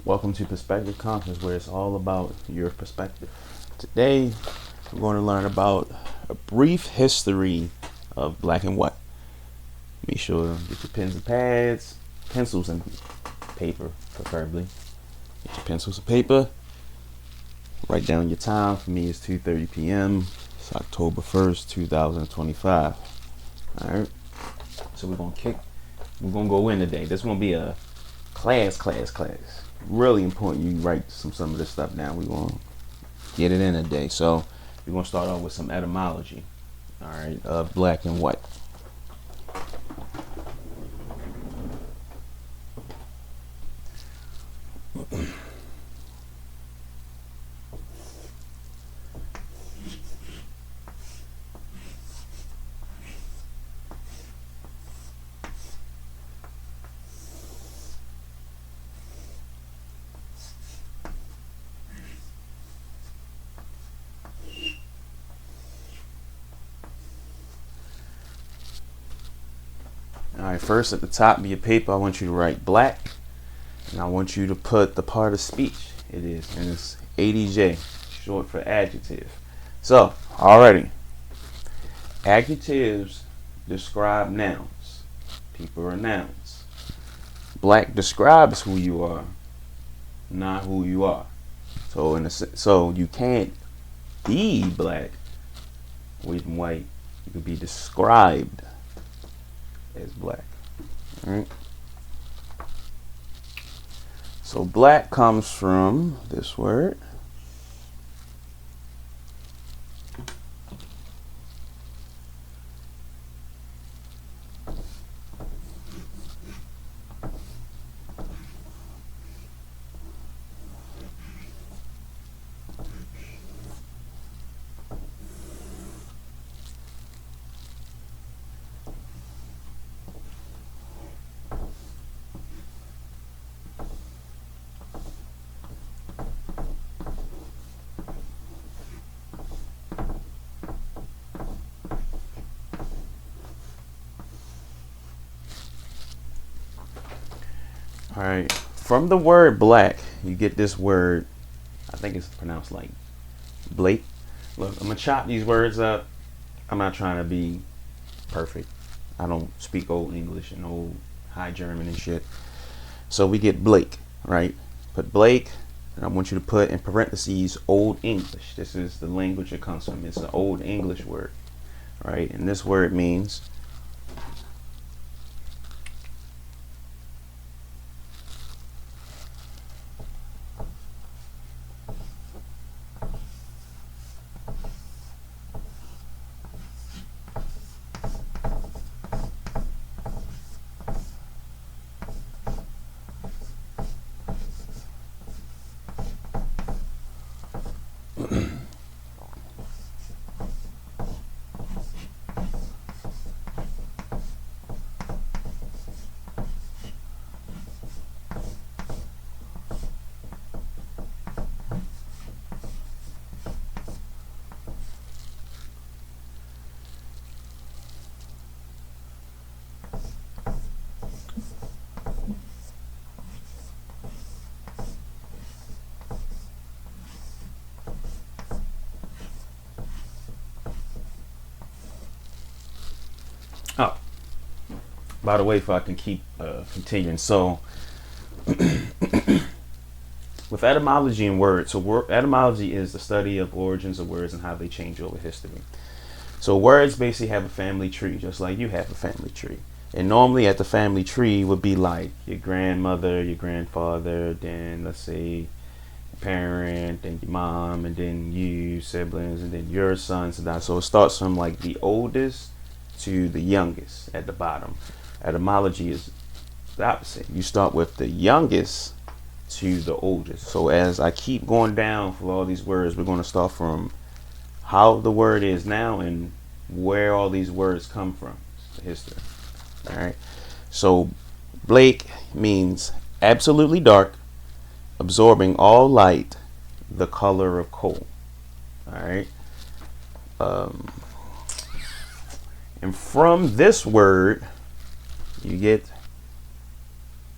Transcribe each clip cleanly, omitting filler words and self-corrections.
Welcome to Perspective Conference, where it's all about your perspective. Today, we're going to learn about a brief history of black and white. Make sure get your pens and pads, pencils and paper, preferably. Get your pencils and paper. Write down your time. For me, it's 2:30 p.m. It's October 1st, 2025. All right. So we're gonna go in today. This is gonna be a class. Really important you write some of this stuff down. We're gonna get it in today. So we're gonna start off with some etymology. All right, of black and white. All right, first at the top of your paper, I want you to write black, and I want you to put the part of speech it is, and it's ADJ, short for adjective. So, already, adjectives describe nouns. People are nouns. Black describes who you are, not who you are. So you can't be black or even white. You can be described as black. All right. So black comes from this word. All right. From the word black, you get this word. I think it's pronounced like Blake. Look, I'm gonna chop these words up. I'm not trying to be perfect. I don't speak old English and old high German and shit. So we get Blake, right? Put Blake, and I want you to put in parentheses Old English. This is the language it comes from. It's an Old English word, right? And this word means oh. By the way, if I can keep continuing, so with etymology and words, so etymology is the study of origins of words and how they change over history. So words basically have a family tree, just like you have a family tree. And normally at the family tree would be like your grandmother, your grandfather, then let's say your parent, then your mom, and then you, siblings, and then your sons and that. So it starts from like the oldest to the youngest at the bottom. Etymology is the opposite. You start with the youngest to the oldest. So as I keep going down for all these words, we're going to start from how the word is now and where all these words come from. It's the history. All right. So Blake means absolutely dark, absorbing all light, the color of coal. All right. And from this word, you get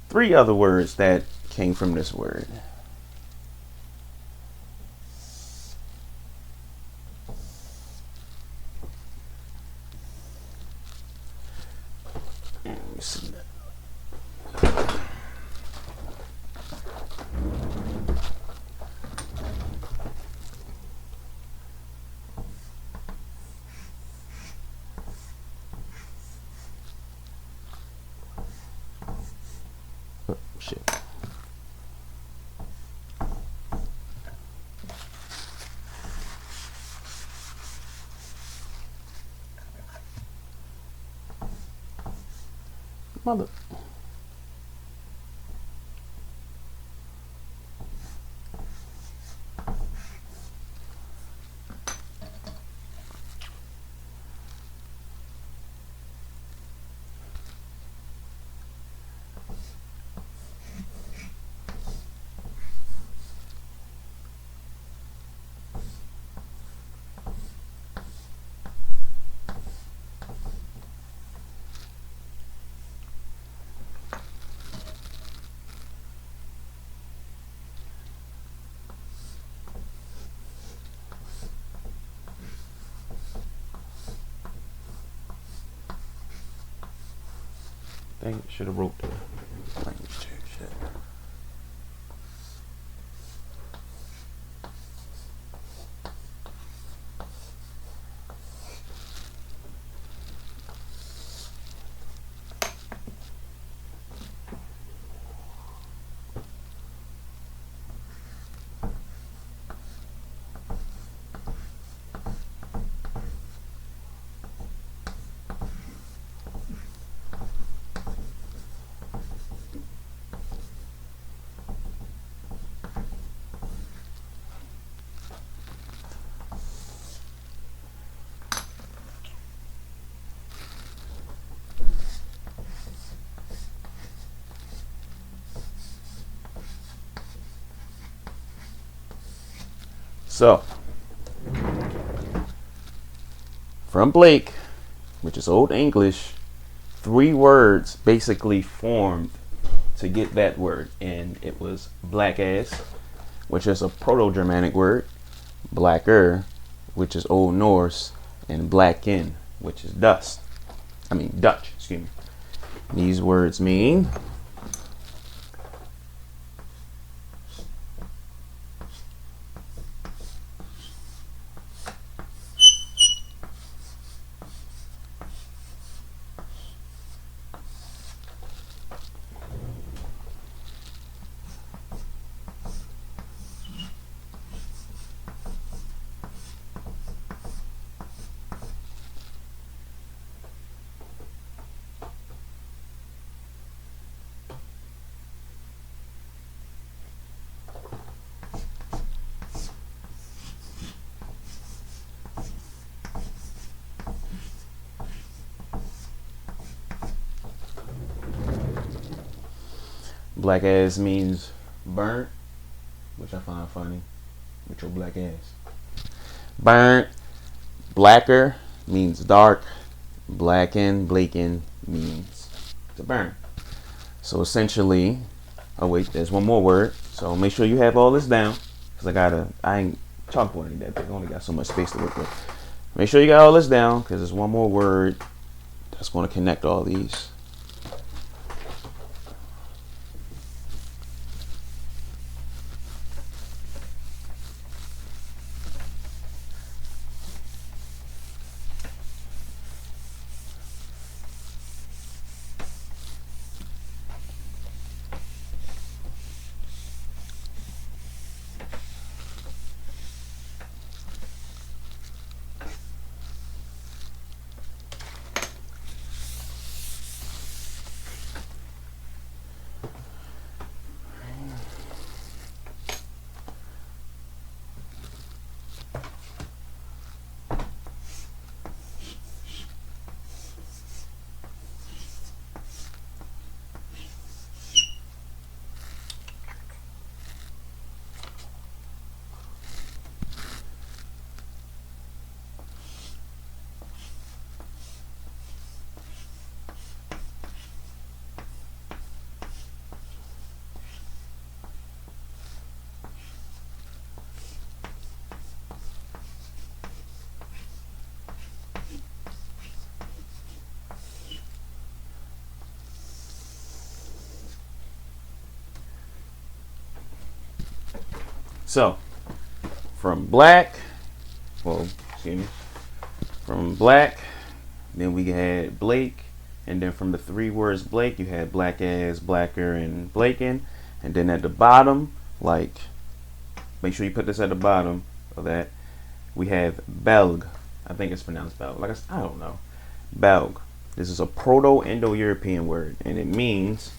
three other words that came from this word. Let me see that. Oh, shit. Mother. Dang it, should have wrote the language too. Shit. So, from Blake, which is Old English, 3 words basically formed to get that word, and it was black ass, which is a Proto-Germanic word, blacker, which is Old Norse, and blacken, which is Dutch. Excuse me. These words mean black ass means burnt, which I find funny, with your black ass. Burnt, blacker means dark, blacken means to burn. So essentially, oh wait, there's one more word. So make sure you have all this down, because I ain't chalkboarding that big. I only got so much space to work with. Make sure you got all this down, because there's one more word that's going to connect all these. So from black, well, excuse me, from black, then we had Blake, and then from the three words Blake, you had black as, blacker, and blaken, and then at the bottom, like, make sure you put this at the bottom of that, we have Belg. I think it's pronounced Belg. Like I don't know. Belg. This is a Proto-Indo-European word, and it means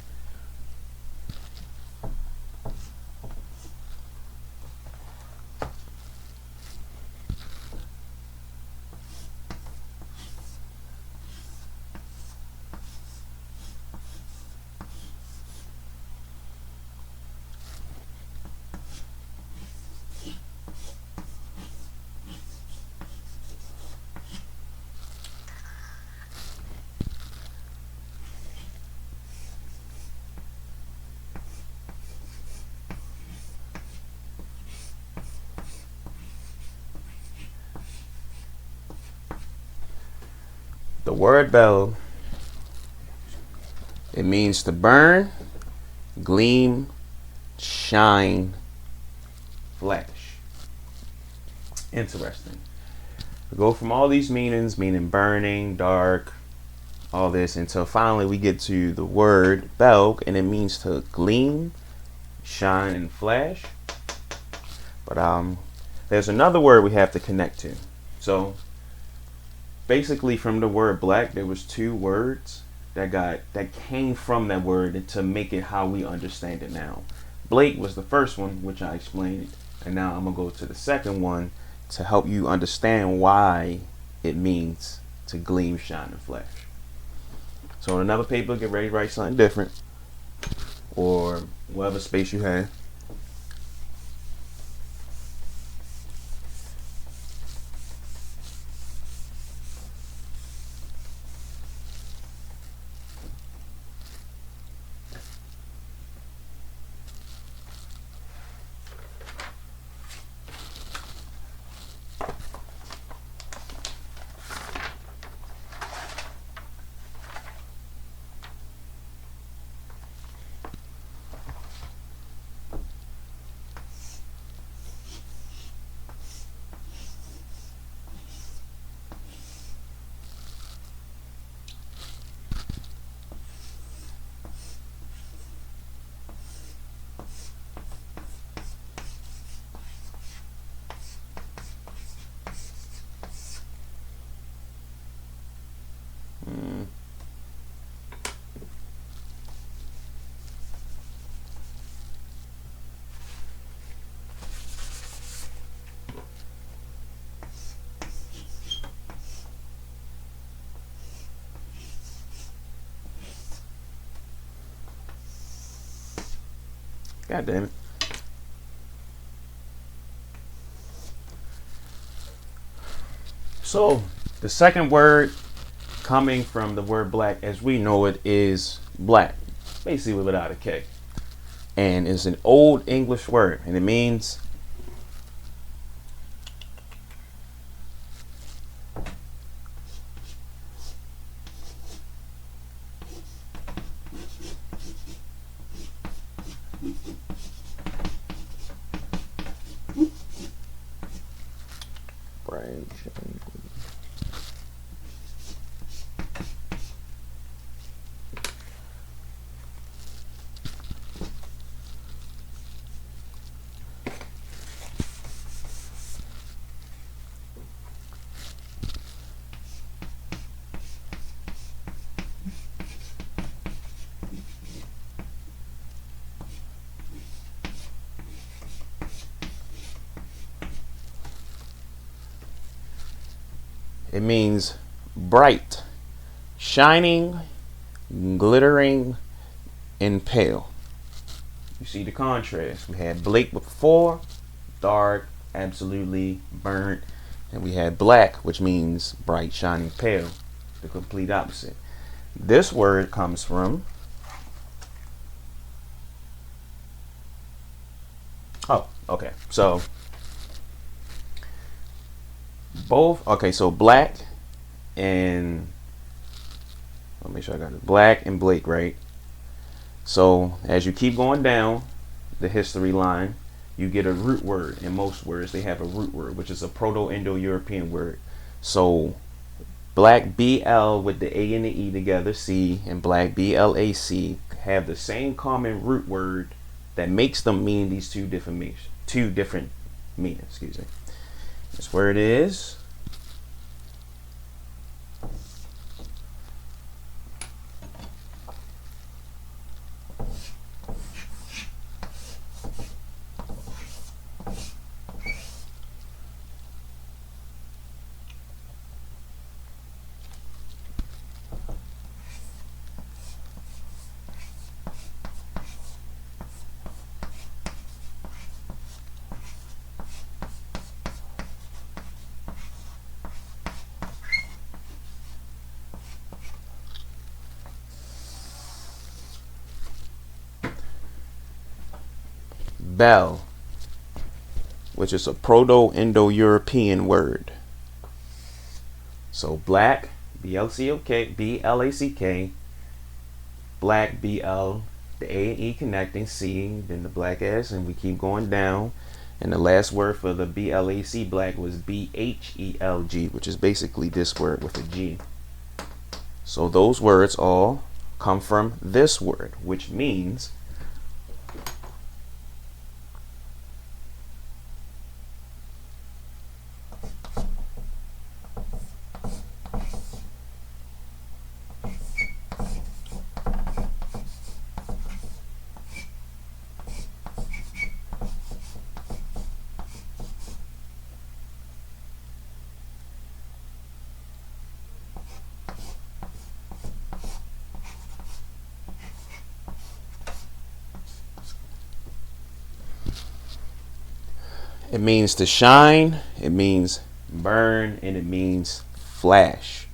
the word Belg. It means to burn, gleam, shine, flash. Interesting. We go from all these meanings, meaning burning, dark, all this, until finally we get to the word Belg, and it means to gleam, shine, and flash. But there's another word we have to connect to. So basically, from the word black, there was two words that came from that word to make it how we understand it now. Blake was the first one, which I explained, and now I'm gonna go to the second one to help you understand why it means to gleam, shine, and flash. So on another paper, get ready to write something different, or whatever space you have. God damn it. So the second word coming from the word black as we know it is black, basically without a K. And it's an old English word, and it means it means bright, shining, glittering, and pale. You see the contrast. We had Blake before, dark, absolutely burnt, and we had black, which means bright, shining, pale, the complete opposite. This word comes from, oh, okay, so both, okay, so black and, let me make sure I got it, black and Blake, right? So as you keep going down the history line, you get a root word. In most words, they have a root word, which is a Proto-Indo-European word. So black, BL with the A and the E together, C, and black, BLAC, have the same common root word that makes them mean these two different meanings. Excuse me. This word is bell, which is a Proto-Indo-European word. So black, BLACK, black, BL, the A and E connecting, C, then the black S, and we keep going down. And the last word for the BLAC, black, was BHELG, which is basically this word with a G. So those words all come from this word, which means it means to shine, it means burn, and it means flash.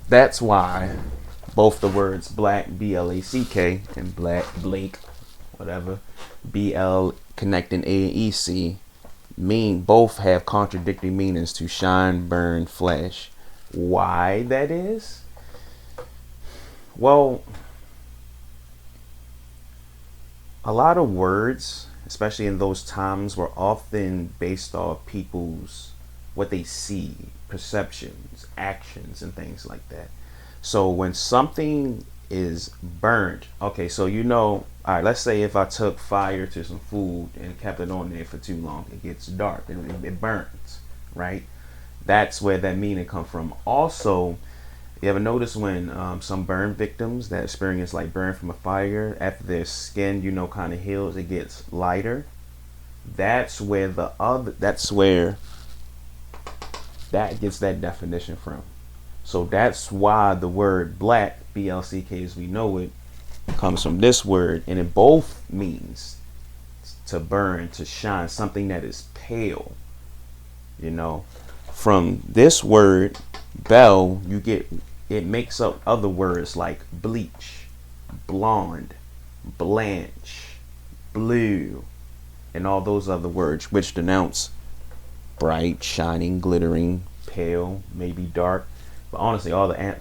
That's why both the words black, BLACK, and black, Blake, whatever, BL connecting A and EC, both have contradicting meanings to shine, burn, flash. Why that is? Well, a lot of words, especially in those times, were often based off people's what they see, perceptions, actions, and things like that. So when something is burnt, okay, so all right, let's say if I took fire to some food and kept it on there for too long, it gets dark and it burns, right? That's where that meaning comes from. Also, you ever notice when some burn victims that experience like burn from a fire, after their skin, kind of heals, it gets lighter? That's where that gets that definition from. So that's why the word black, BLCK as we know it, comes from this word, and it both means to burn, to shine, something that is pale. From this word, bell, it makes up other words like bleach, blonde, blanche, blue, and all those other words which denounce bright, shining, glittering, pale, maybe dark. But honestly, all the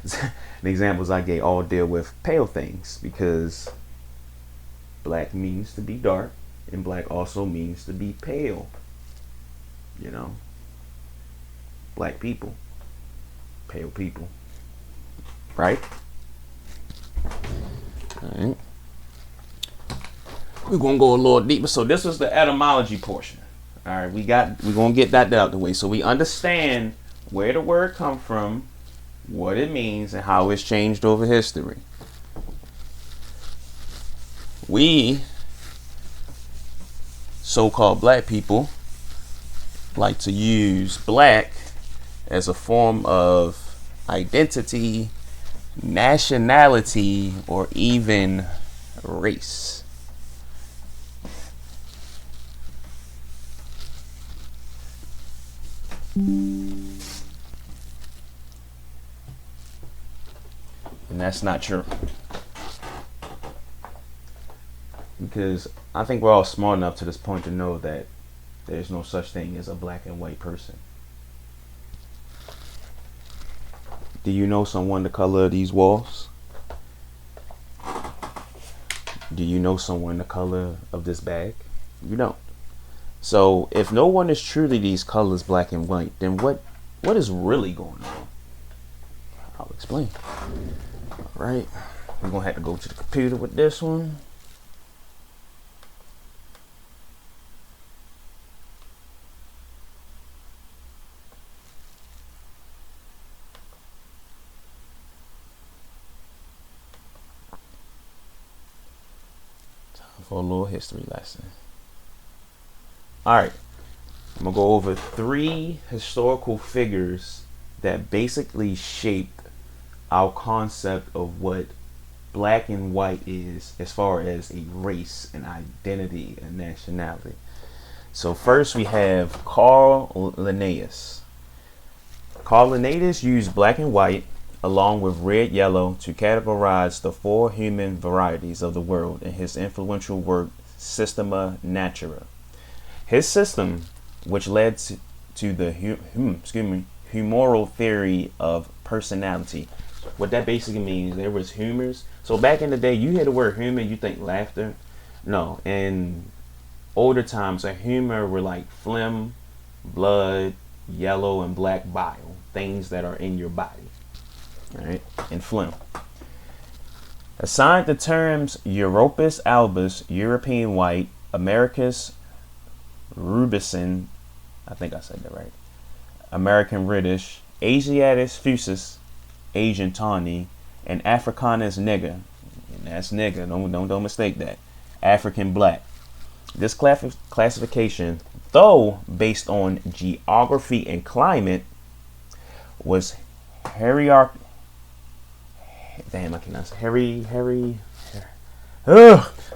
examples I gave all deal with pale things, because black means to be dark and black also means to be pale. Black people, pale people, right? All right. We're gonna go a little deeper. So this was the etymology portion. All right, we're gonna get that out of the way, so we understand where the word come from, what it means, and how it's changed over history. We, so-called black people, like to use black as a form of identity, nationality, or even race. And that's not true. Because I think we're all smart enough to this point to know that there's no such thing as a black and white person. Do you know someone the color of these walls? Do you know someone the color of this bag? You don't. So if no one is truly these colors, black and white, then what is really going on? I'll explain. All right. We're gonna have to go to the computer with this one. For a little history lesson. All right, I'm gonna go over 3 historical figures that basically shaped our concept of what black and white is as far as a race and identity and nationality. So first we have Carl Linnaeus. Carl Linnaeus used black and white along with red yellow to categorize the 4 human varieties of the world in his influential work Systema Naturae. His system, which led to the humoral theory of personality. What that basically means, there was humors. So back in the day, you hear the word humor, you think laughter. No, in older times, a humor were like phlegm, blood, yellow and black bile, things that are in your body. All right, and phlegm. Assigned the terms Europus albus, European white, Americus rubicin, I think I said that right, American reddish, Asiatus fusus, Asian tawny, and Africanus nigger, and that's nigger, don't mistake that, African black. This classification, though based on geography and climate, was hierarchical. Damn, I cannot say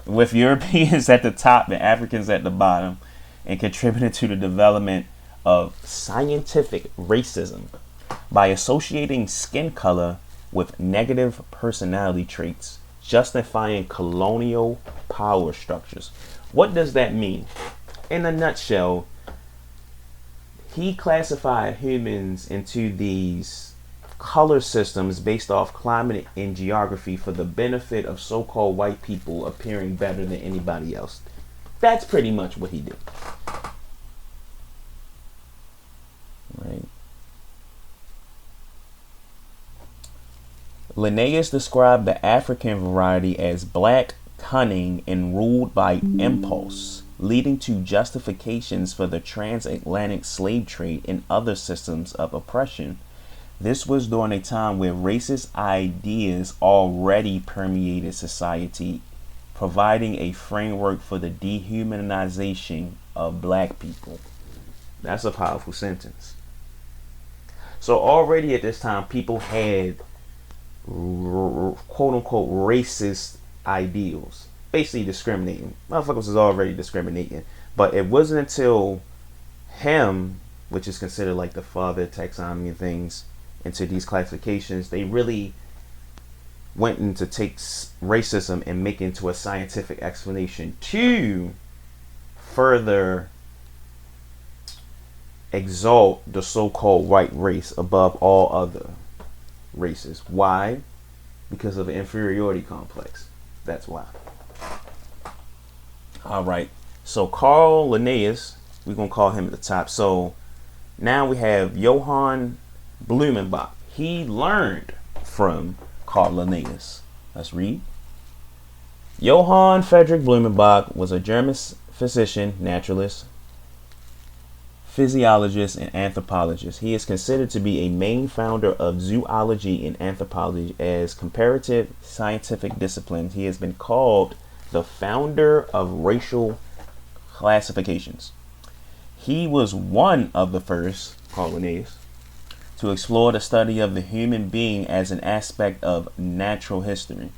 with Europeans at the top and Africans at the bottom, and contributed to the development of scientific racism by associating skin color with negative personality traits, justifying colonial power structures. What does that mean? In a nutshell, he classified humans into these color systems based off climate and geography for the benefit of so-called white people appearing better than anybody else. That's pretty much what he did. Right. Linnaeus described the African variety as black, cunning, and ruled by impulse, leading to justifications for the transatlantic slave trade and other systems of oppression. This was during a time where racist ideas already permeated society, providing a framework for the dehumanization of black people. That's a powerful sentence. So already at this time, people had quote unquote racist ideals, basically discriminating. Motherfuckers was already discriminating, but it wasn't until him, which is considered like the father of taxonomy and things, into these classifications, they really went into take racism and make it into a scientific explanation to further exalt the so-called white race above all other races. Why? Because of an inferiority complex. That's why. All right. So Carl Linnaeus, we're going to call him at the top. So now we have Johann Blumenbach. He learned from Carl Linnaeus. Let's read. Johann Friedrich Blumenbach was a German physician, naturalist, physiologist, and anthropologist. He is considered to be a main founder of zoology and anthropology as comparative scientific disciplines. He has been called the founder of racial classifications. He was one of the first, Carl Linnaeus, to explore the study of the human being as an aspect of natural history.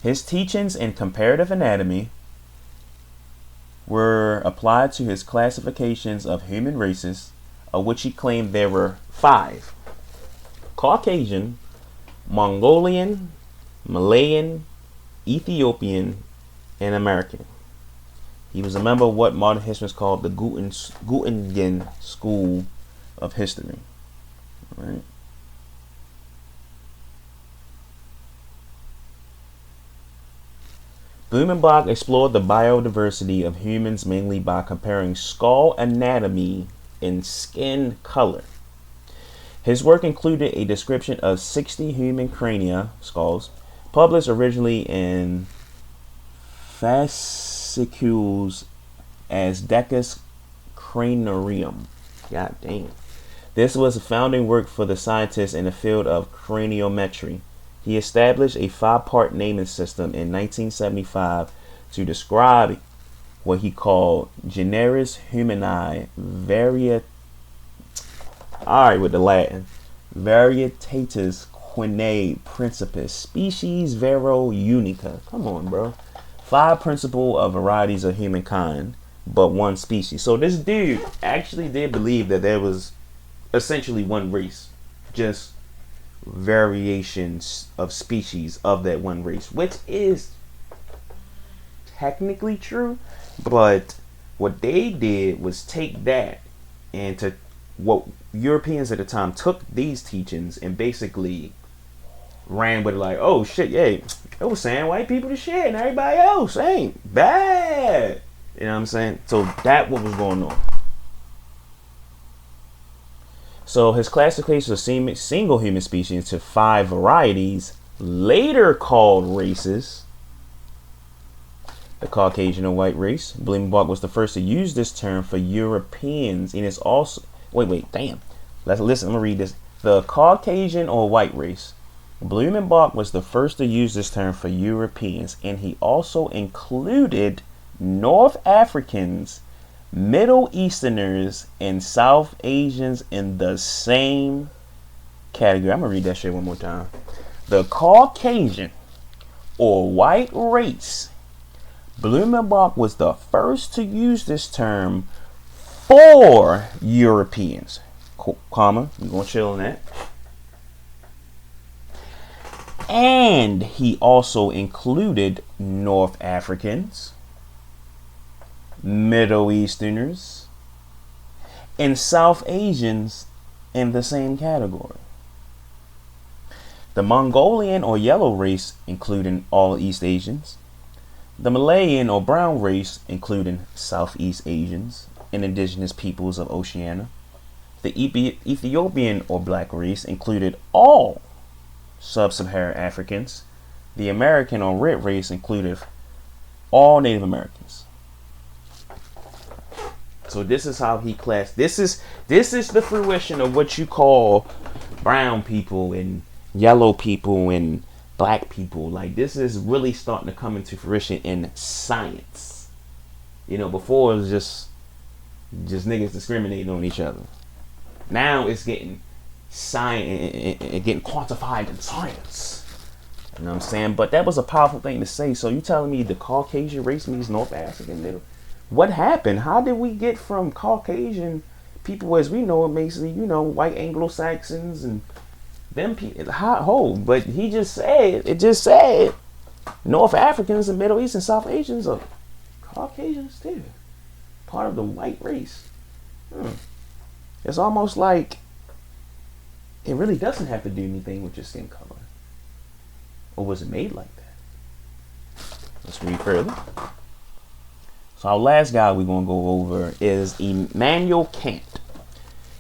His teachings in comparative anatomy were applied to his classifications of human races, of which he claimed there were 5: Caucasian, Mongolian, Malayan, Ethiopian, and American. He was a member of what modern historians call the Göttingen School of History. Right. Blumenbach explored the biodiversity of humans mainly by comparing skull anatomy and skin color. His work included a description of 60 human crania, skulls, published originally in fascicules as Decus Craniarium. God damn. This was a founding work for the scientist in the field of craniometry. He established a 5-part naming system in 1975 to describe what he called Generis Humani with the Latin. Varietatis quinae principis species vero unica. Come on, bro. 5 principal of varieties of humankind, but 1 species. So this dude actually did believe that there was essentially 1 race, just variations of species of that 1 race, which is technically true. But what they did was take that and to what Europeans at the time took these teachings and basically ran with it like, oh shit, yeah, it was saying white people to shit and everybody else ain't bad. You know what I'm saying? So that what was going on. So his classification of single human species into 5 varieties, later called races, the Caucasian or white race. Blumenbach was the first to use this term for Europeans, and it's also damn. Let's listen. I'm gonna read this. The Caucasian or white race. Blumenbach was the first to use this term for Europeans, and he also included North Africans, Middle Easterners, and South Asians in the same category. I'm gonna read that shit one more time. The Caucasian or white race. Blumenbach was the first to use this term for Europeans, comma, we're gonna chill on that. And he also included North Africans, Middle Easterners, and South Asians in the same category. The Mongolian or yellow race, including all East Asians. The Malayan or brown race, including Southeast Asians and indigenous peoples of Oceania. The Ethiopian or black race included all sub-Saharan Africans. The American or red race included all Native Americans. So this is how he classed. This is the fruition of what you call brown people and yellow people and black people. Like, this is really starting to come into fruition in science. You know, before it was just niggas discriminating on each other. Now it's getting science and getting quantified in science. You know what I'm saying? But that was a powerful thing to say. So you telling me the Caucasian race means North African Middle? What happened? How did we get from Caucasian people as we know it, basically, you know, white Anglo-Saxons and them people? But he just said North Africans and Middle East and South Asians are Caucasians too, part of the white race. It's almost like it really doesn't have to do anything with your skin color, or was it made like that? Let's read further. So our last guy we're going to go over is Immanuel Kant.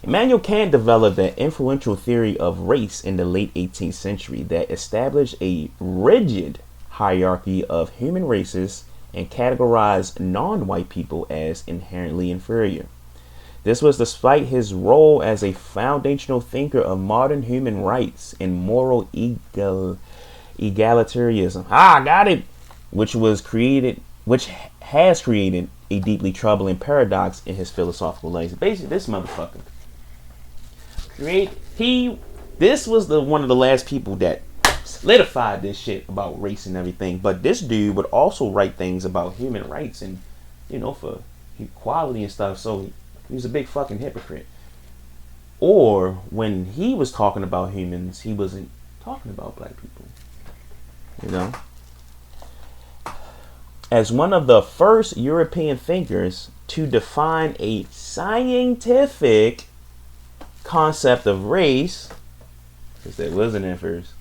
Immanuel Kant developed an influential theory of race in the late 18th century that established a rigid hierarchy of human races and categorized non-white people as inherently inferior. This was despite his role as a foundational thinker of modern human rights and moral egalitarianism. Got it. Which has created a deeply troubling paradox in his philosophical life. Basically, this motherfucker this was one of the last people that solidified this shit about race and everything. But this dude would also write things about human rights and, you know, for equality and stuff. So he was a big fucking hypocrite. Or when he was talking about humans, he wasn't talking about black people. You know? As one of the first European thinkers to define a scientific concept of race, because that wasn't at first,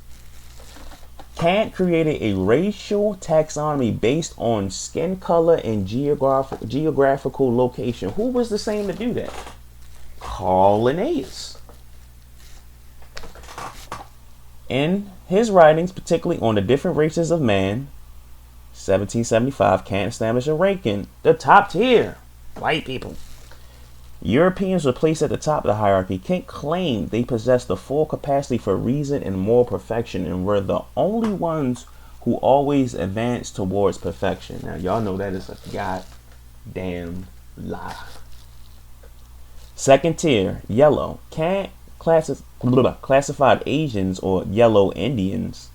Kant created a racial taxonomy based on skin color and geographical location. Who was the same to do that? Carl Linnaeus. In his writings, particularly on the different races of man, 1775, Kant established a ranking, the top tier, white people. Europeans were placed at the top of the hierarchy. Kant claimed they possessed the full capacity for reason and moral perfection and were the only ones who always advanced towards perfection. Now, y'all know that is a goddamn lie. Second tier, yellow. Kant classified Asians, or yellow Indians,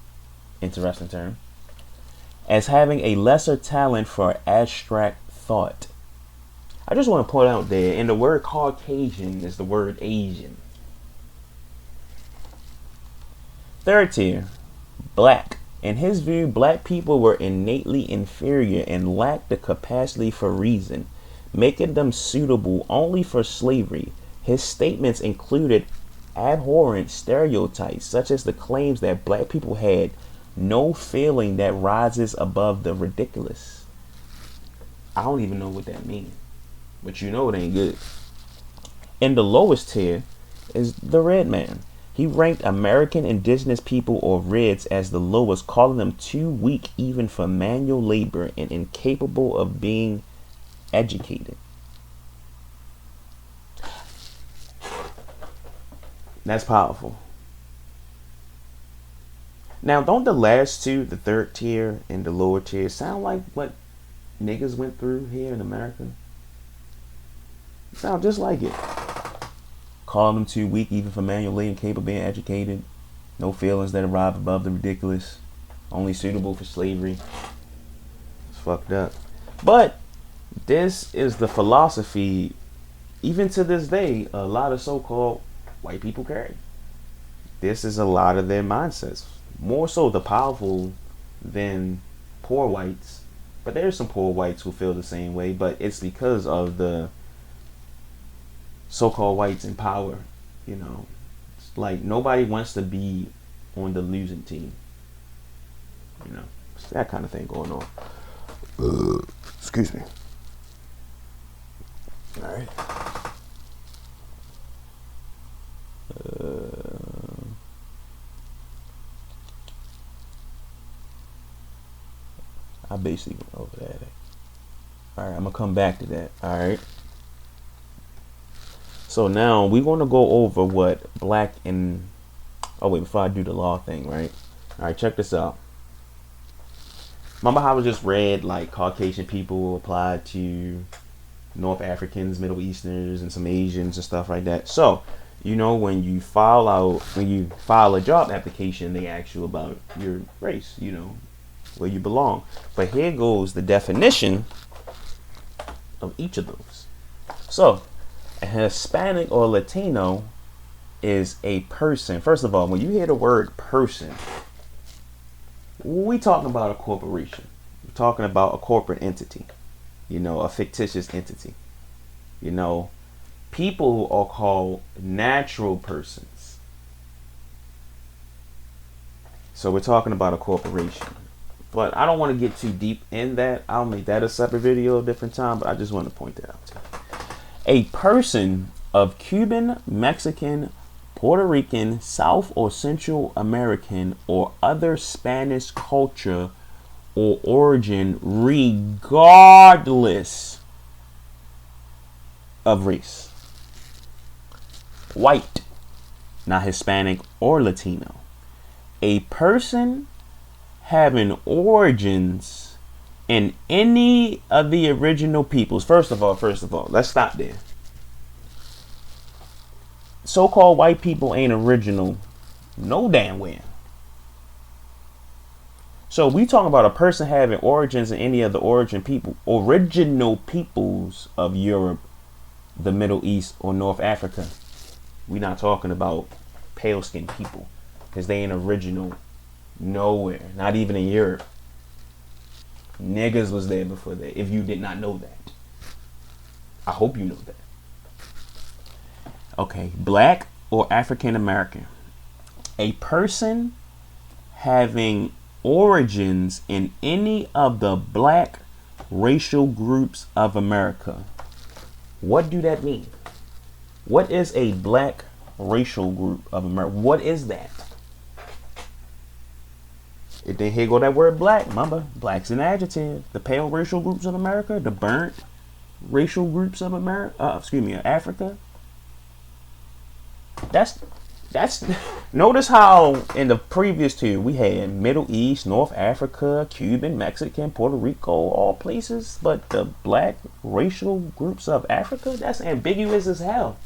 interesting term, as having a lesser talent for abstract thought. I just want to point out there, and the word Caucasian is the word Asian. Third tier, black. In his view, black people were innately inferior and lacked the capacity for reason, making them suitable only for slavery. His statements included abhorrent stereotypes, such as the claims that black people had no feeling that rises above the ridiculous. I don't even know what that means, but you know it ain't good. In the lowest tier is the red man. He ranked American indigenous people, or Reds, as the lowest, calling them too weak even for manual labor and incapable of being educated. That's powerful. Now, don't the last two, the third tier and the lower tier, sound like what niggas went through here in America? Sound just like it. Calling them too weak even for manual labor, incapable of being educated. No feelings that arrive above the ridiculous. Only suitable for slavery. It's fucked up. But this is the philosophy, even to this day, a lot of so-called white people carry. This is a lot of their mindsets. More so the powerful than poor whites. But there's some poor whites who feel the same way. But it's because of the so-called whites in power. You know, it's like nobody wants to be on the losing team. You know, it's that kind of thing going on. Excuse me. All right. I basically went over that. Alright, I'm going to come back to that. Alright. So now we're going to go over what black and... Oh, wait, before I do the law thing, right? Alright, check this out. Remember how I just read, like, Caucasian people applied to North Africans, Middle Easterners, and some Asians and stuff like that. So, you know, when you file a job application, they ask you about your race, you know, where you belong. But here goes the definition of each of those. So, a Hispanic or Latino is a person. First of all, when you hear the word person, we talking about a corporation. We're talking about a corporate entity, you know, a fictitious entity. You know, people are called natural persons. So we're talking about a corporation. But I don't want to get too deep in that. I'll make that a separate video a different time, but I just want to point that out to you. A person of Cuban, Mexican, Puerto Rican, South or Central American, or other Spanish culture or origin, regardless of race. White, not Hispanic or Latino. A person having origins in any of the original peoples. First of all, let's stop there. So-called white people ain't original no damn where. So we talking about a person having origins in any of the original peoples of Europe, the Middle East, or North Africa. We not talking about pale-skinned people, because they ain't original nowhere, not even in Europe. Niggas was there before that, if you did not know that. I hope you know that. Okay, black or African American. A person having origins in any of the black racial groups of America. What do that mean? What is a black racial group of America? What is that? Then here go that word black. Remember, black's an adjective. The pale racial groups of America, the burnt racial groups of America, Africa. That's notice how in the previous two we had Middle East, North Africa, Cuban, Mexican, Puerto Rico, all places, but the black racial groups of Africa, that's ambiguous as hell.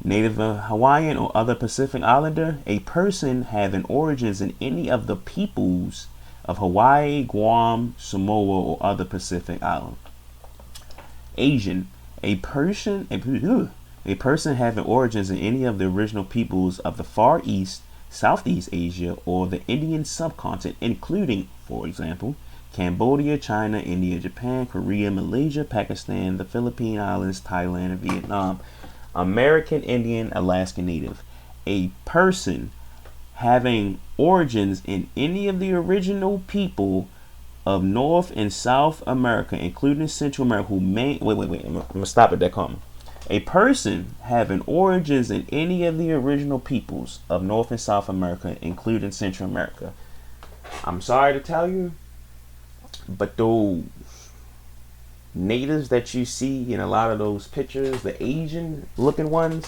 Native Hawaiian or other Pacific Islander, a person having origins in any of the peoples of Hawaii, Guam, Samoa, or other Pacific island. Asian, a person having origins in any of the original peoples of the Far East, Southeast Asia, or the Indian subcontinent, including, for example, Cambodia, China, India, Japan, Korea, Malaysia, Pakistan, the Philippine Islands, Thailand, and Vietnam. American Indian, Alaskan Native. A person having origins in any of the original people of North and South America, including Central America, who may wait. I'm gonna stop at that comma. A person having origins in any of the original peoples of North and South America, including Central America. I'm sorry to tell you, but those natives that you see in a lot of those pictures, the Asian looking ones,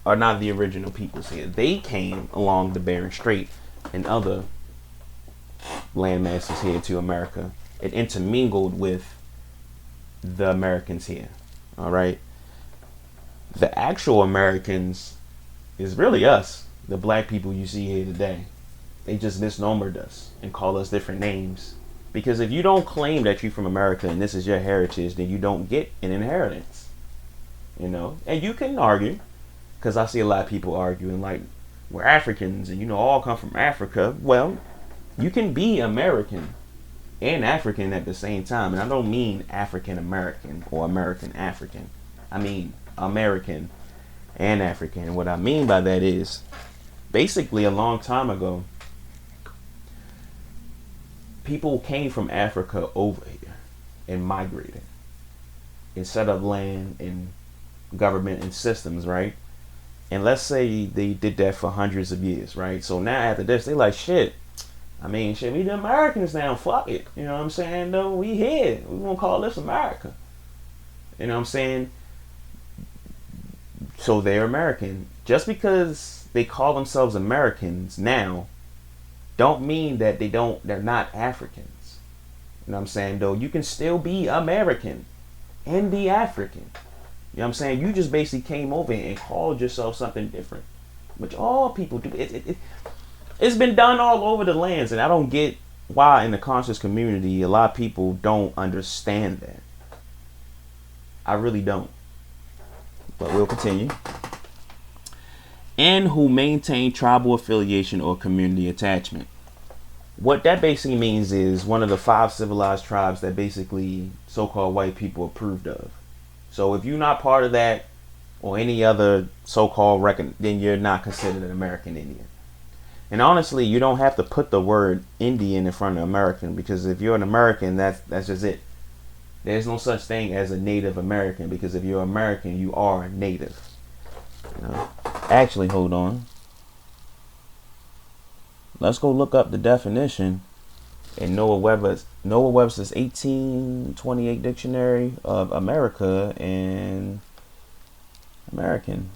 are not the original peoples here. They came along the Bering Strait and other landmasses here to America. It intermingled with the Americans here. All right. The actual Americans is really us, the black people you see here today. They just misnomered us and call us different names. Because if you don't claim that you're from America and this is your heritage, then you don't get an inheritance. You know, and you can argue, because I see a lot of people arguing like we're Africans and all come from Africa. Well, you can be American and African at the same time, and I don't mean African American or American African. I mean American and African. And what I mean by that is basically a long time ago, people came from Africa over here and migrated and set up land and government and systems, right? And let's say they did that for hundreds of years, right? So now after this, they like, shit, we the Americans now, fuck it. You know what I'm saying? No, we here. We won't call this America. You know what I'm saying? So they're American. Just because they call themselves Americans now don't mean that they're not Africans. You know what I'm saying? Though you can still be American and be African. You know what I'm saying? You just basically came over and called yourself something different, which all people do. It's been done all over the lands, and I don't get why in the conscious community a lot of people don't understand that. I really don't. But we'll continue. And who maintain tribal affiliation or community attachment. What that basically means is one of the 5 civilized tribes that basically so-called white people approved of. So if you're not part of that or any other so-called record, then you're not considered an American Indian. And honestly, you don't have to put the word Indian in front of American, because if you're an American, that's just it. There's no such thing as a Native American, because if you're American, you are Native. Actually, hold on. Let's go look up the definition in Noah Webster's 1828 Dictionary of America and American.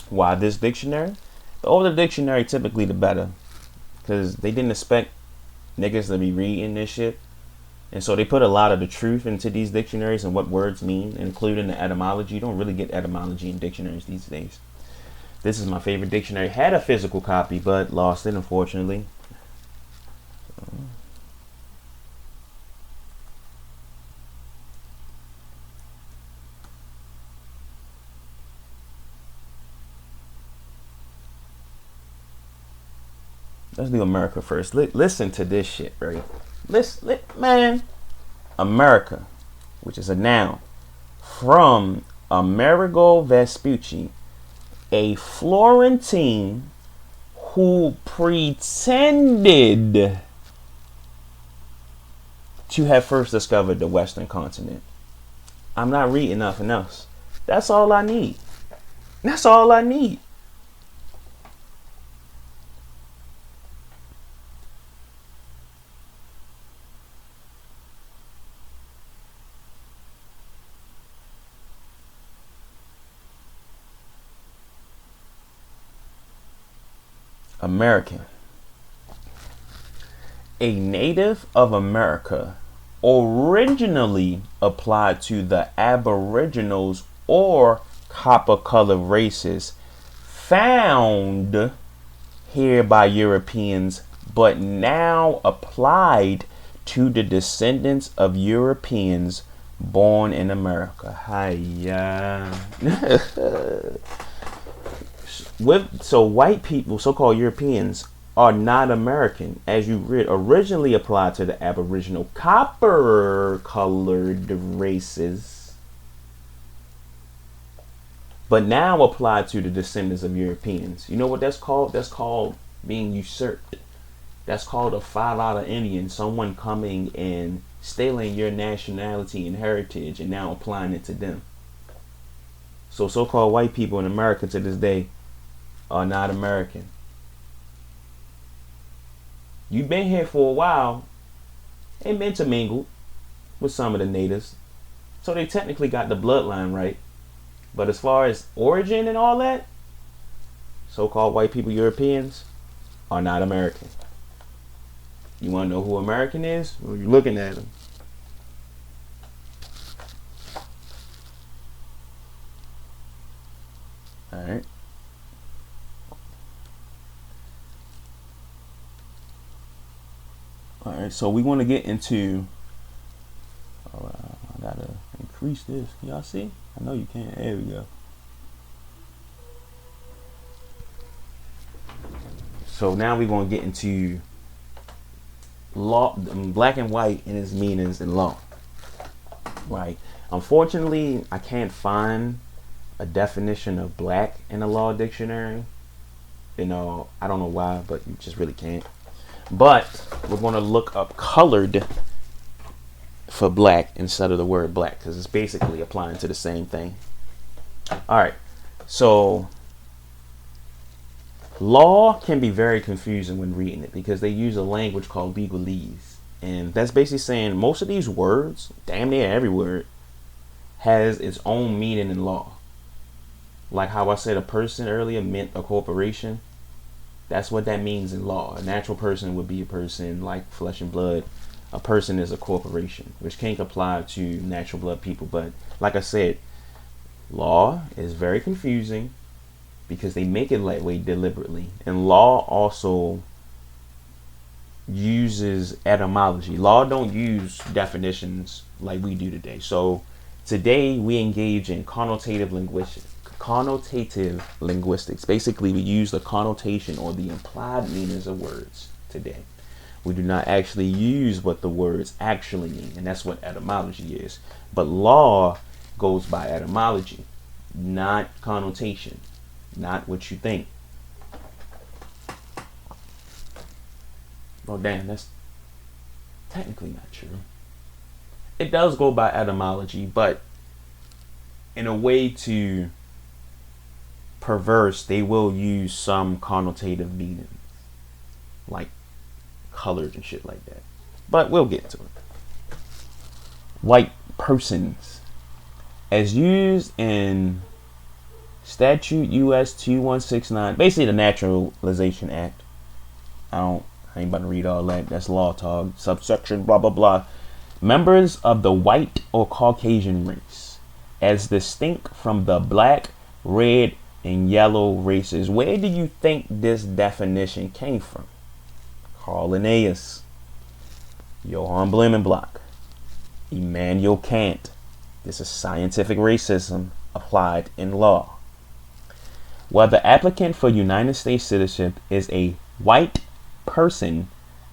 Why this dictionary? The older the dictionary, typically the better, because they didn't expect niggas to be reading this shit, and so they put a lot of the truth into these dictionaries and what words mean, including the etymology. You don't really get etymology in dictionaries these days. This is my favorite dictionary. Had a physical copy, but lost it, unfortunately. let's do America first. Listen to this shit, right? Listen, man. America, which is a noun, from Amerigo Vespucci, a Florentine who pretended to have first discovered the Western continent. I'm not reading nothing else. That's all I need. That's all I need. American. A native of America, originally applied to the Aboriginals or copper-colored races found here by Europeans, but now applied to the descendants of Europeans born in America. Hiya. So white people, so-called Europeans, are not American, as you read, originally applied to the Aboriginal copper-colored races, but now applied to the descendants of Europeans. You know what that's called? That's called being usurped. That's called a $5 Indian, someone coming and stealing your nationality and heritage and now applying it to them. So so-called white people in America to this day are not American. You've been here for a while and intermingled with some of the natives, so they technically got the bloodline right. But as far as origin and all that, so-called white people, Europeans, are not American. You want to know who American is? Well, you're looking at them. All right. All right, so we want to get into. I gotta increase this. Y'all see? I know you can. There we go. So now we're gonna get into law, black and white, and its meanings in law. Right. Unfortunately, I can't find a definition of black in the law dictionary. You know, I don't know why, but you just really can't. But we're going to look up colored for black instead of the word black, because it's basically applying to the same thing. All right. So law can be very confusing when reading it because they use a language called legalese. And that's basically saying most of these words, damn near every word, has its own meaning in law. Like how I said a person earlier meant a corporation. That's what that means in law. A natural person would be a person like flesh and blood. A person is a corporation, which can't apply to natural blood people. But like I said, law is very confusing because they make it that way deliberately. And law also uses etymology. Law don't use definitions like we do today. So today we engage in connotative linguistics. Basically, we use the connotation or the implied meanings of words today. We do not actually use what the words actually mean, and that's what etymology is. But law goes by etymology, not connotation, not what you think. Oh, damn, that's technically not true. It does go by etymology, but in a way to perverse, they will use some connotative meanings, like colored and shit like that. But we'll get to it. White persons, as used in Statute US 2169, basically the Naturalization Act. I ain't about to read all that. That's law talk. Subsection blah blah blah. Members of the white or Caucasian race, as distinct from the black, red, and yellow races. Where do you think this definition came from? Carl Linnaeus, Johann Blumenbach, Immanuel Kant. This is scientific racism applied in law. Whether applicant for United States citizenship is a white person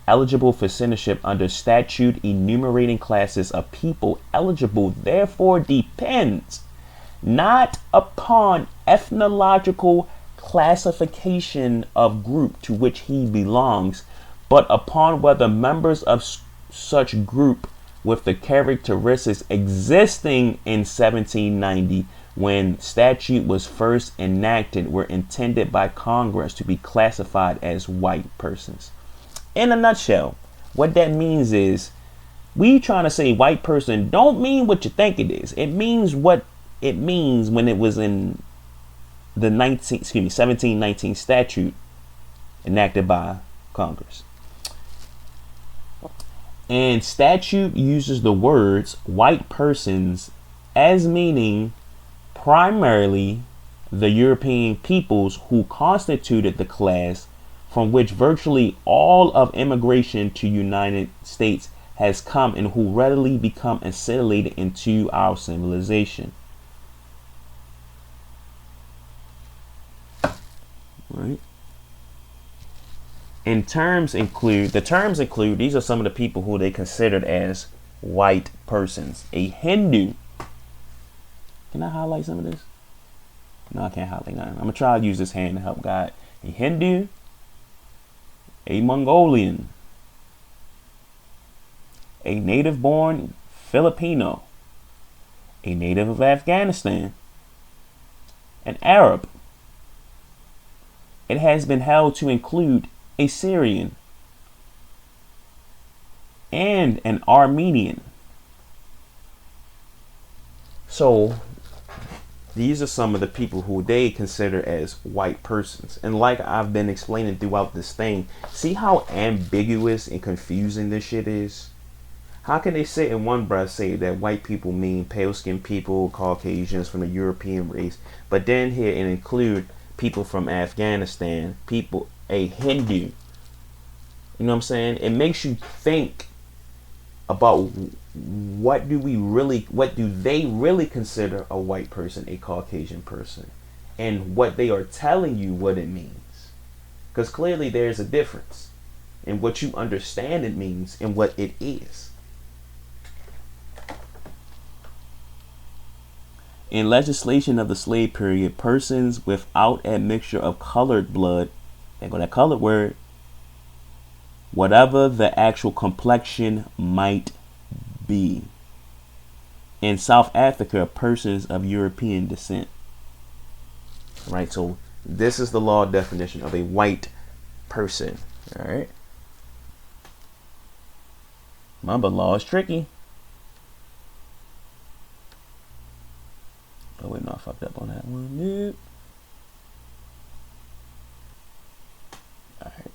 eligible for citizenship under statute enumerating classes of people eligible therefore depends not upon ethnological classification of group to which he belongs, but upon whether members of such group with the characteristics existing in 1790 when statute was first enacted were intended by Congress to be classified as white persons. In a nutshell, what that means is we trying to say white person don't mean what you think it is. It means what it means when it was in the 1719 statute enacted by Congress. And statute uses the words white persons as meaning primarily the European peoples who constituted the class from which virtually all of immigration to United States has come and who readily become assimilated into our civilization. Right? The terms include, these are some of the people who they considered as white persons. A Hindu. Can I highlight some of this? No, I can't highlight none. I'm going to try to use this hand to help guide. A Hindu, a Mongolian, a native-born Filipino, a native of Afghanistan, an Arab. It has been held to include a Syrian and an Armenian. So these are some of the people who they consider as white persons. And like I've been explaining throughout this thing, see how ambiguous and confusing this shit is? How can they say in one breath say that white people mean pale-skinned people, Caucasians from the European race, but then here and include people from Afghanistan, people, a Hindu. You know what I'm saying? It makes you think about what do they really consider a white person, a Caucasian person, and what they are telling you what it means. Because clearly there's a difference in what you understand it means and what it is. In legislation of the slave period, persons without admixture of colored blood, there go that colored word, whatever the actual complexion might be. In South Africa, persons of European descent. Right, so this is the law definition of a white person. All right. Remember, law is tricky. Oh wait, no, I fucked up on that one. Yep. All right.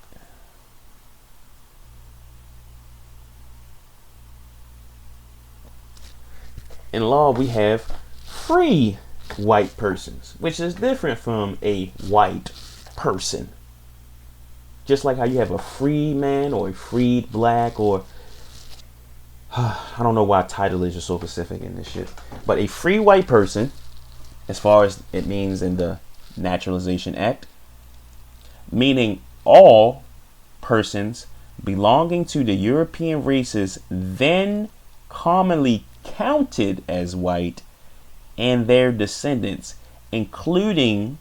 In law, we have free white persons, which is different from a white person. Just like how you have a free man or a freed black, or I don't know why title is just so specific in this shit, but a free white person, as far as it means in the Naturalization Act, meaning all persons belonging to the European races then commonly counted as white and their descendants, including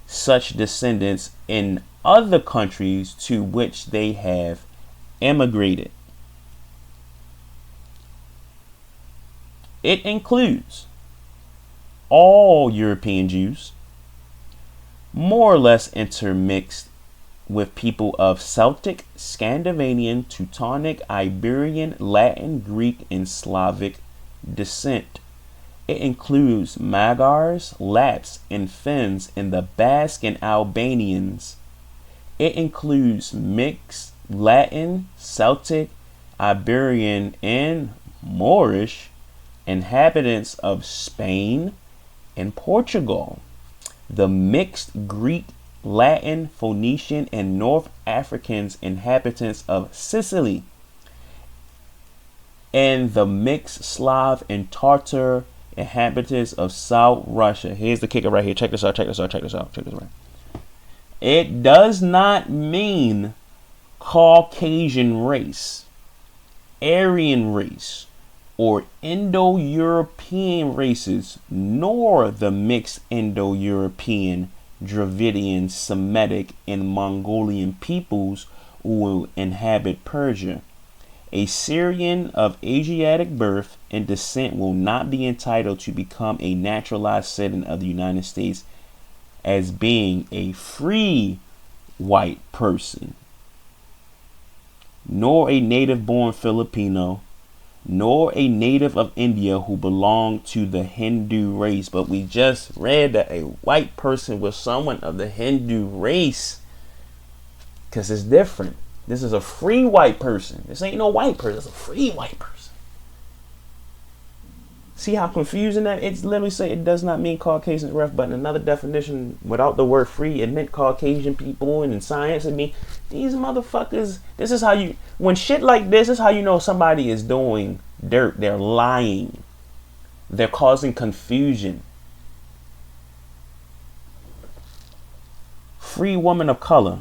such descendants in other countries to which they have immigrated. It includes all European Jews, more or less intermixed with people of Celtic, Scandinavian, Teutonic, Iberian, Latin, Greek, and Slavic descent. It includes Magyars, Lapps, and Finns, and the Basque and Albanians. It includes mixed Latin, Celtic, Iberian, and Moorish inhabitants of Spain and Portugal, the mixed Greek, Latin, Phoenician, and North Africans inhabitants of Sicily, and the mixed Slav and Tartar inhabitants of South Russia. Here's the kicker right here. Check this out. Check this out. Check this out. Check this out. It does not mean Caucasian race, Aryan race, or Indo-European races, nor the mixed Indo-European, Dravidian, Semitic, and Mongolian peoples who will inhabit Persia. A Syrian of Asiatic birth and descent will not be entitled to become a naturalized citizen of the United States as being a free white person, nor a native-born Filipino, nor a native of India who belonged to the Hindu race. But we just read that a white person was someone of the Hindu race, because it's different. This is a free white person. This ain't no white person. It's a free white person. See how confusing that? It's literally say it does not mean Caucasian ref, but in another definition without the word free, it meant Caucasian people. And in science, it means these motherfuckers. This is how you, when shit like this is how you know somebody is doing dirt. They're lying. They're causing confusion. Free woman of color.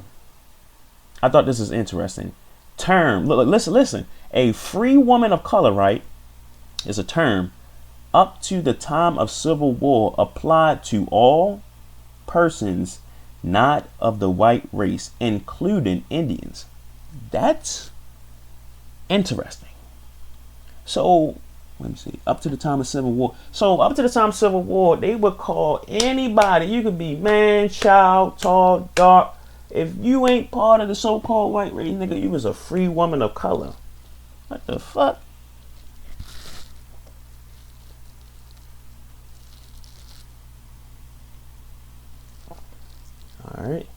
I thought this is interesting. Term. Look, listen. A free woman of color, right, is a term up to the time of Civil War applied to all persons not of the white race, including Indians. That's interesting. So, let me see. Up to the time of Civil War. So, up to the time of Civil War, they would call anybody. You could be man, child, tall, dark. If you ain't part of the so-called white race, nigga, you was a free woman of color. What the fuck? All right.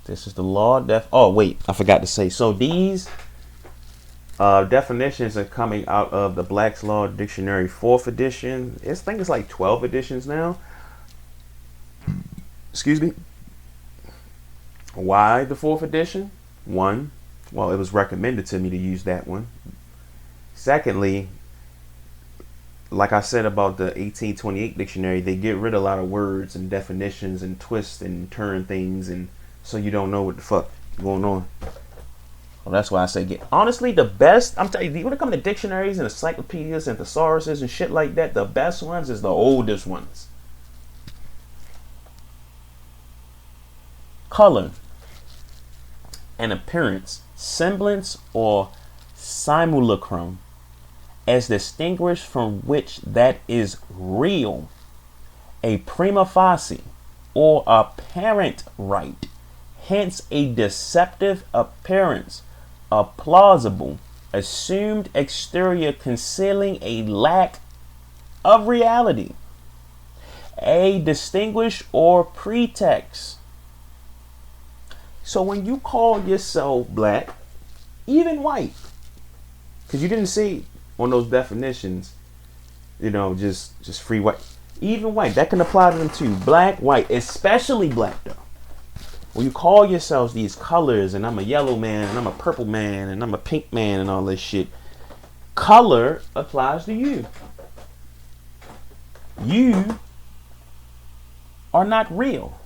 This is the law. Oh, wait. I forgot to say. So these definitions are coming out of the Black's Law Dictionary 4th edition. I think it's like 12 editions now. Excuse me. Why the 4th edition? One, well, it was recommended to me to use that one. Secondly, like I said about the 1828 dictionary, they get rid of a lot of words and definitions and twist and turn things, and so you don't know what the fuck going on. Well, that's why I say honestly, the best, I'm telling you, when it comes to dictionaries and encyclopedias and thesauruses and shit like that, the best ones is the oldest ones. Color, an appearance, semblance, or simulacrum, as distinguished from which that is real, a prima facie or apparent right, hence a deceptive appearance, a plausible assumed exterior concealing a lack of reality, a distinguished or pretext. So when you call yourself black, even white, because you didn't see on those definitions, you know, just free white, even white, that can apply to them too. Black, white, especially black though. When you call yourselves these colors, and I'm a yellow man, and I'm a purple man, and I'm a pink man, and all this shit, color applies to you. You are not real.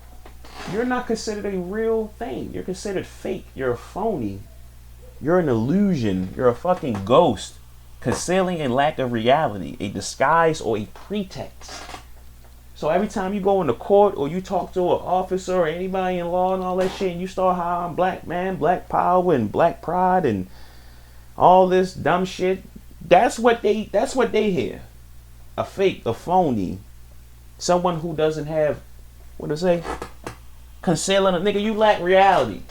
You're not considered a real thing. You're considered fake. You're a phony. You're an illusion. You're a fucking ghost, concealing a lack of reality, a disguise or a pretext. So every time you go into court or you talk to an officer or anybody in law and all that shit, and you start hiring black man, black power, and black pride and all this dumb shit, that's what they hear. A fake, a phony, someone who doesn't have, what to say, concealing a nigga, you lack reality.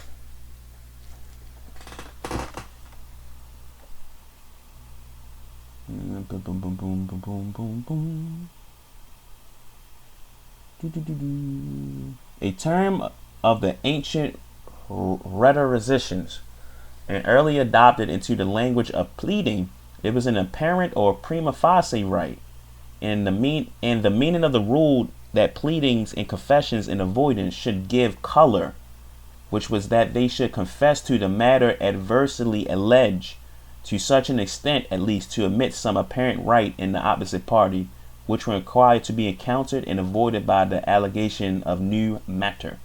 Boom, boom, boom, boom, boom, boom, boom. A term of the ancient rhetoricians and early adopted into the language of pleading, it was an apparent or prima facie right, and the meaning of the rule that pleadings and confessions and avoidance should give color, which was that they should confess to the matter adversely alleged, to such an extent at least to admit some apparent right in the opposite party, which were required to be encountered and avoided by the allegation of new matter.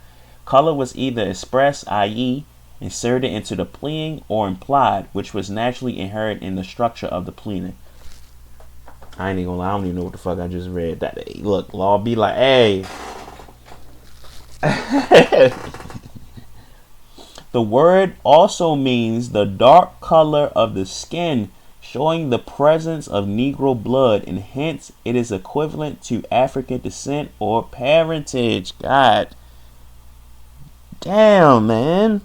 Color was either expressed, i.e., inserted into the pleading, or implied, which was naturally inherent in the structure of the pleading. I ain't even gonna lie, I don't even know what the fuck I just read. That look, law be like, hey. The word also means the dark color of the skin, showing the presence of Negro blood, and hence it is equivalent to African descent or parentage. God damn, man.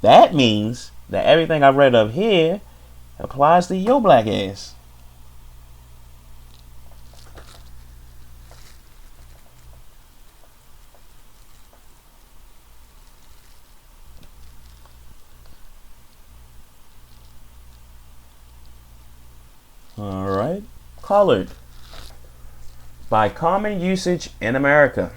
That means that everything I read up here applies to your black ass. All right. Colored. By common usage in America,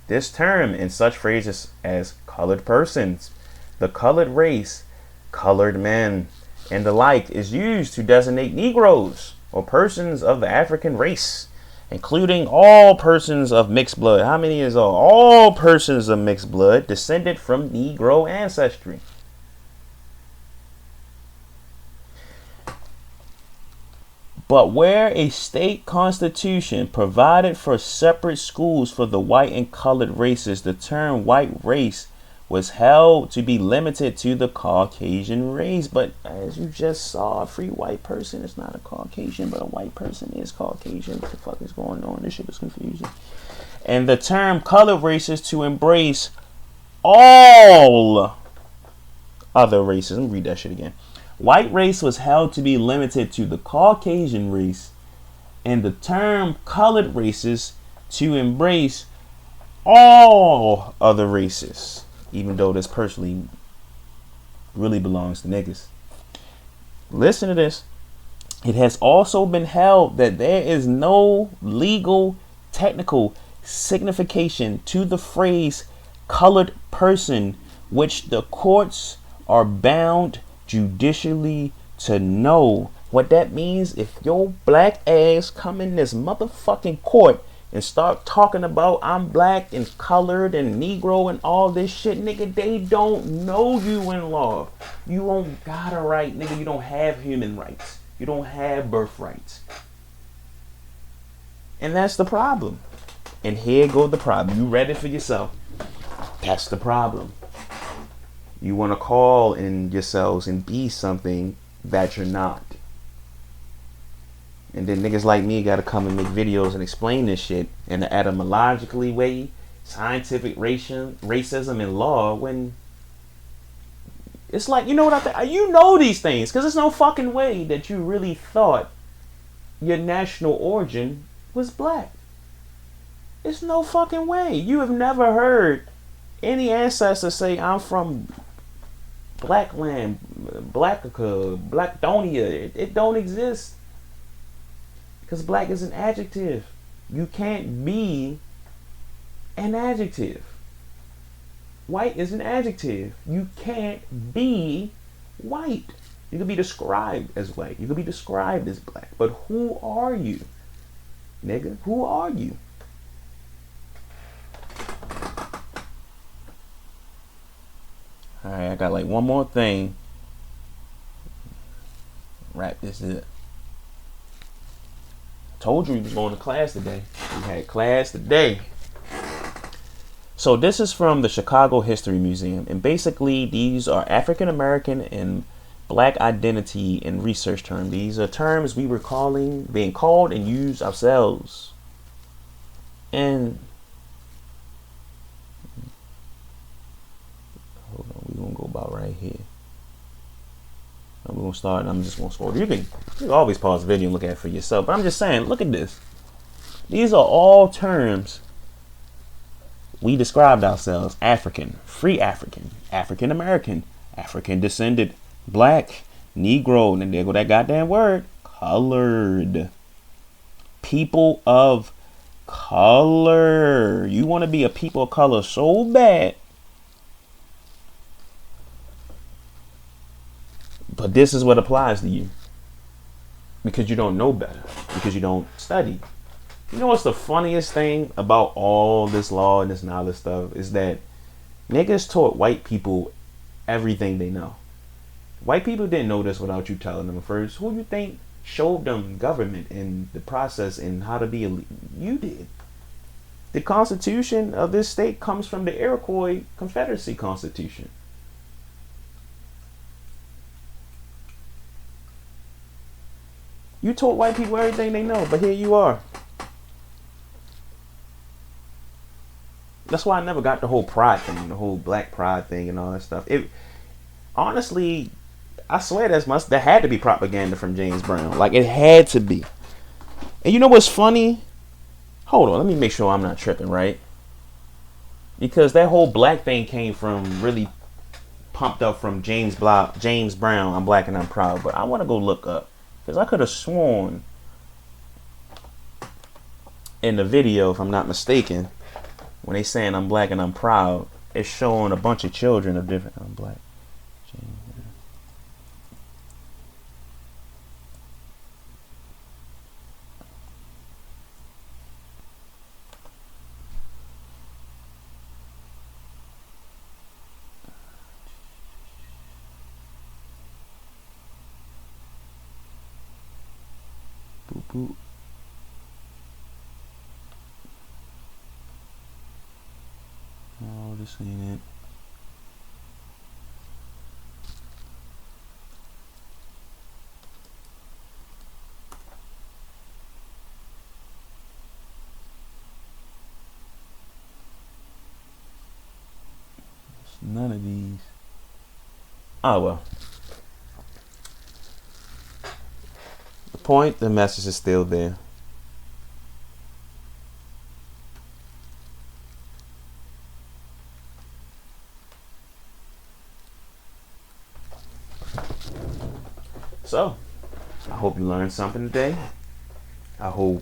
this term in such phrases as colored persons, the colored race, colored men, and the like is used to designate Negroes or persons of the African race, including all persons of mixed blood. How many is all? All persons of mixed blood descended from Negro ancestry. But where a state constitution provided for separate schools for the white and colored races, the term white race was held to be limited to the Caucasian race. But as you just saw, a free white person is not a Caucasian, but a white person is Caucasian. What the fuck is going on? This shit is confusing. And the term colored races to embrace all other races. Let me read that shit again. White race was held to be limited to the Caucasian race, and the term colored races to embrace all other races, even though this personally really belongs to niggas. Listen to this. It has also been held that there is no legal, technical signification to the phrase colored person, which the courts are bound judicially to know. What that means, if your black ass come in this motherfucking court and start talking about I'm black and colored and Negro and all this shit, nigga, they don't know you in law. You don't got a right, nigga. You don't have human rights. You don't have birthrights. And that's the problem. And here go the problem. You read it for yourself. That's the problem. You want to call in yourselves and be something that you're not. And then niggas like me got to come and make videos and explain this shit in an etymologically way, scientific racism in law, when it's like, you know what I think? You know these things, because there's no fucking way that you really thought your national origin was black. It's no fucking way. You have never heard any ancestor say, I'm from Black land, Blackica, Blackdonia. It don't exist. Because black is an adjective. You can't be an adjective. White is an adjective. You can't be white. You can be described as white. You can be described as black. But who are you? Nigga, who are you? Alright, I got like one more thing. Wrap this up. Told you we was going to class today. We had class today. So this is from the Chicago History Museum. And basically these are African American and black identity and research terms. These are terms we were being called and used ourselves. And hold on, we're gonna go about right here. We're gonna start and I'm just gonna scroll. You can always pause the video and look at it for yourself. But I'm just saying, look at this. These are all terms we described ourselves: African, free African, African American, African descended, black, Negro, and there go that goddamn word, colored. People of color. You want to be a people of color so bad. But this is what applies to you. Because you don't know better. Because you don't study. You know what's the funniest thing about all this law and this knowledge stuff is that Niggas taught white people everything they know. White people didn't know this without you telling them first. Who you think showed them government and the process and how to be elite? You did. The Constitution of this state comes from the Iroquois Confederacy Constitution. You taught white people everything they know, but here you are. That's why I never got the whole pride thing, the whole black pride thing and all that stuff. It honestly, I swear that had to be propaganda from James Brown. Like, it had to be. And you know what's funny? Hold on, let me make sure I'm not tripping, right? Because that whole black thing came from really pumped up from James Brown, I'm black and I'm proud. But I want to go look up. Because I could have sworn in the video, if I'm not mistaken, when they saying I'm black and I'm proud, it's showing a bunch of children of different. I'm black. Boop, boop. Oh, this ain't it. It's none of these. Oh well. The message is still there. So, I hope you learned something today. I hope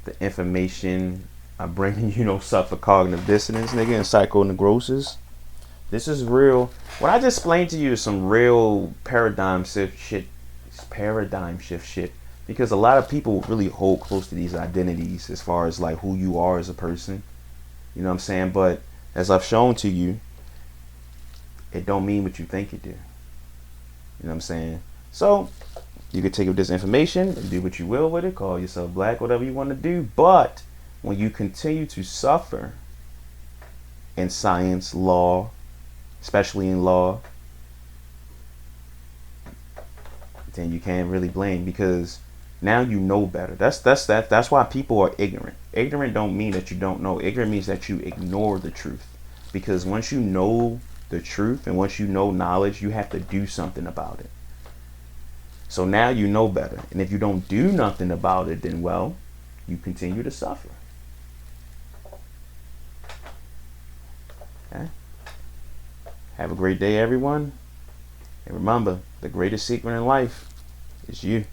the information I'm bringing you don't suffer cognitive dissonance, nigga, and psychoneurosis. This is real. What I just explained to you is some real paradigm shift shit. Because a lot of people really hold close to these identities as far as like who you are as a person. You know what I'm saying? But as I've shown to you, it don't mean what you think it do. You know what I'm saying? So you can take this information and do what you will with it. Call yourself black, whatever you want to do. But when you continue to suffer in science, law, especially in law, then you can't really blame, because now you know better. That's why people are ignorant. Ignorant don't mean that you don't know. Ignorant means that you ignore the truth. Because once you know the truth and once you know knowledge, you have to do something about it. So now you know better. And if you don't do nothing about it, then well, you continue to suffer. Okay? Have a great day, everyone. And remember, the greatest secret in life is you.